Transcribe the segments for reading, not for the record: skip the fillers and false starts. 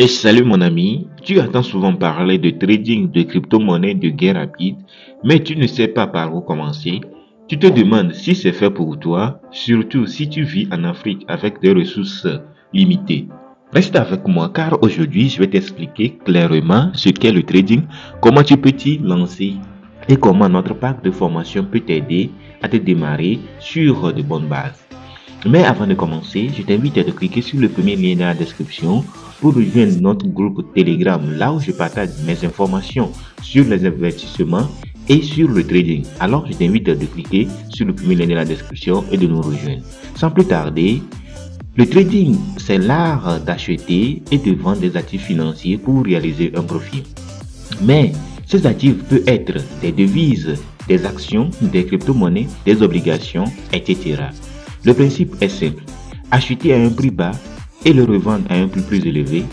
Et salut mon ami, tu entends souvent parler de trading, de crypto-monnaie, de gain rapide, mais tu ne sais pas par où commencer. Tu te demandes si c'est fait pour toi, surtout si tu vis en Afrique avec des ressources limitées. Reste avec moi car aujourd'hui je vais t'expliquer clairement ce qu'est le trading, comment tu peux t'y lancer et comment notre pack de formation peut t'aider à te démarrer sur de bonnes bases. Mais avant de commencer, je t'invite à cliquer sur le premier lien dans la description pour rejoindre notre groupe Telegram, là où je partage mes informations sur les investissements et sur le trading. Alors, je t'invite à cliquer sur le premier lien dans la description et de nous rejoindre. Sans plus tarder, le trading, c'est l'art d'acheter et de vendre des actifs financiers pour réaliser un profit. Mais ces actifs peuvent être des devises, des actions, des crypto-monnaies, des obligations, etc. Le principe est simple, acheter à un prix bas et le revendre à un prix plus élevé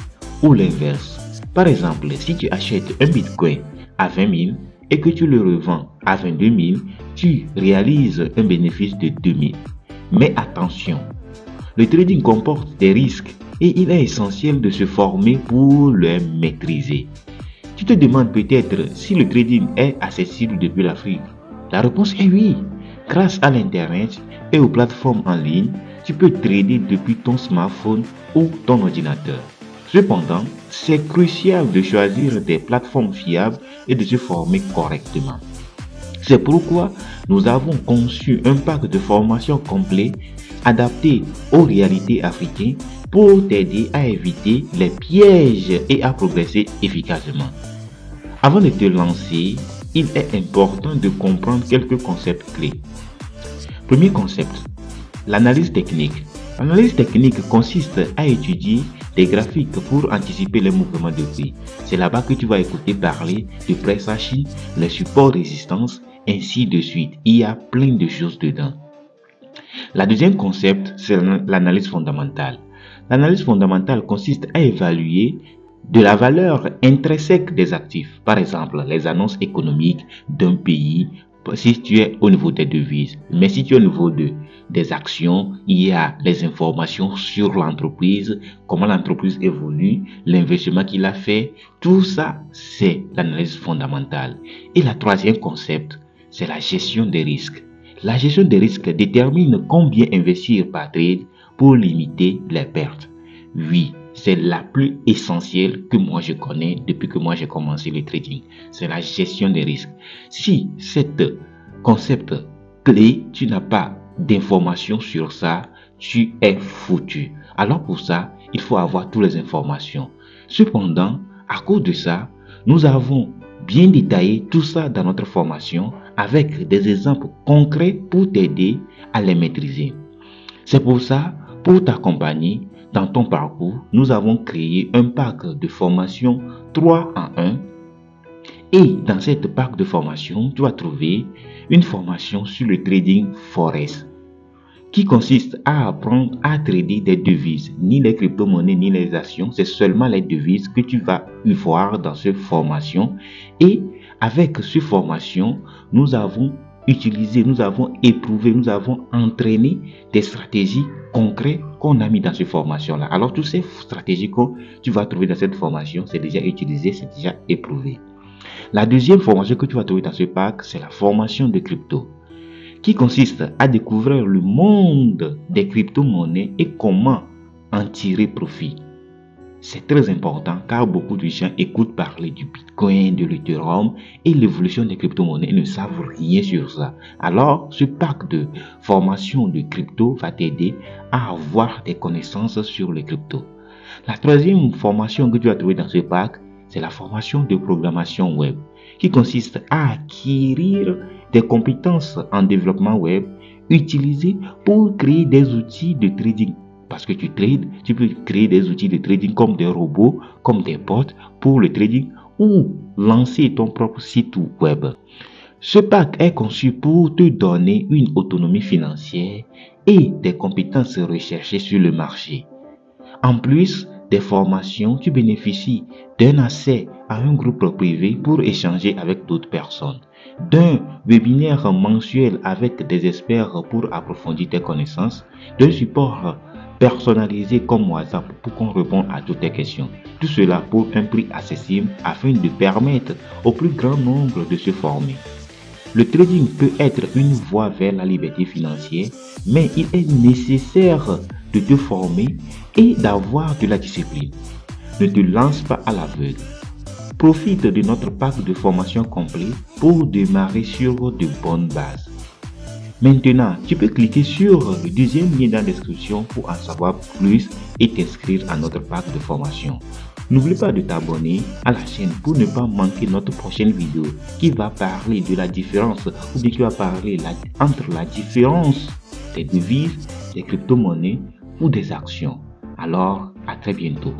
ou l'inverse. Par exemple, si tu achètes un bitcoin à 20 000 et que tu le revends à 22 000, tu réalises un bénéfice de 2 000. Mais attention, le trading comporte des risques et il est essentiel de se former pour les maîtriser. Tu te demandes peut-être si le trading est accessible depuis l'Afrique. La réponse est oui. Grâce à l'Internet et aux plateformes en ligne, tu peux trader depuis ton smartphone ou ton ordinateur. Cependant, c'est crucial de choisir des plateformes fiables et de se former correctement. C'est pourquoi nous avons conçu un pack de formation complet adapté aux réalités africaines pour t'aider à éviter les pièges et à progresser efficacement. Avant de te lancer, il est important de comprendre quelques concepts clés. Premier concept, l'analyse technique. L'analyse technique consiste à étudier des graphiques pour anticiper les mouvements de prix. C'est là-bas que tu vas écouter parler de price action, les supports résistance, ainsi de suite. Il y a plein de choses dedans. La deuxième concept, c'est l'analyse fondamentale. L'analyse fondamentale consiste à évaluer de la valeur intrinsèque des actifs, par exemple les annonces économiques d'un pays, si tu es au niveau des devises. Mais si tu es au niveau des actions, il y a les informations sur l'entreprise, comment l'entreprise évolue, l'investissement qu'il a fait. Tout ça, c'est l'analyse fondamentale. Et la troisième concept, c'est la gestion des risques. La gestion des risques détermine combien investir par trade pour limiter les pertes. Oui, c'est la plus essentielle que moi je connais depuis que moi j'ai commencé le trading. C'est la gestion des risques. Si cet concept clé, tu n'as pas d'informations sur ça, tu es foutu. Alors pour ça, il faut avoir toutes les informations. Cependant, à cause de ça, nous avons bien détaillé tout ça dans notre formation avec des exemples concrets pour t'aider à les maîtriser. C'est pour ça, pour t'accompagner dans ton parcours, nous avons créé un pack de formation 3 en 1. Et dans cette pack de formation, tu vas trouver une formation sur le trading forex qui consiste à apprendre à trader des devises, ni les crypto-monnaies, ni les actions. C'est seulement les devises que tu vas voir dans cette formation. Et avec cette formation, nous avons utilisé, nous avons éprouvé, nous avons entraîné des stratégies concrètes qu'on a mis dans cette formation-là. Alors, toutes ces stratégies que tu vas trouver dans cette formation, c'est déjà utilisé, c'est déjà éprouvé. La deuxième formation que tu vas trouver dans ce pack, c'est la formation de crypto, qui consiste à découvrir le monde des crypto-monnaies et comment en tirer profit. C'est très important car beaucoup de gens écoutent parler du Bitcoin, de l'Ethereum et l'évolution des crypto-monnaies et ne savent rien sur ça. Alors, ce pack de formation de crypto va t'aider à avoir des connaissances sur les cryptos. La troisième formation que tu vas trouver dans ce pack, c'est la formation de programmation web, qui consiste à acquérir des compétences en développement web utilisées pour créer des outils de trading. Parce que tu trades, tu peux créer des outils de trading comme des robots, comme des bots pour le trading ou lancer ton propre site web. Ce pack est conçu pour te donner une autonomie financière et des compétences recherchées sur le marché. En plus des formations, tu bénéficies d'un accès à un groupe privé pour échanger avec d'autres personnes, d'un webinaire mensuel avec des experts pour approfondir tes connaissances, d'un support personnalisé comme WhatsApp pour qu'on réponde à toutes tes questions. Tout cela pour un prix accessible afin de permettre au plus grand nombre de se former. Le trading peut être une voie vers la liberté financière, mais il est nécessaire de te former et d'avoir de la discipline. Ne te lance pas à l'aveugle. Profite de notre pack de formation complet pour démarrer sur de bonnes bases. Maintenant, tu peux cliquer sur le deuxième lien dans la description pour en savoir plus et t'inscrire à notre pack de formation. N'oublie pas de t'abonner à la chaîne pour ne pas manquer notre prochaine vidéo qui va parler de la différence ou bien qui va parler entre la différence des devises, des crypto-monnaies ou des actions. Alors, à très bientôt.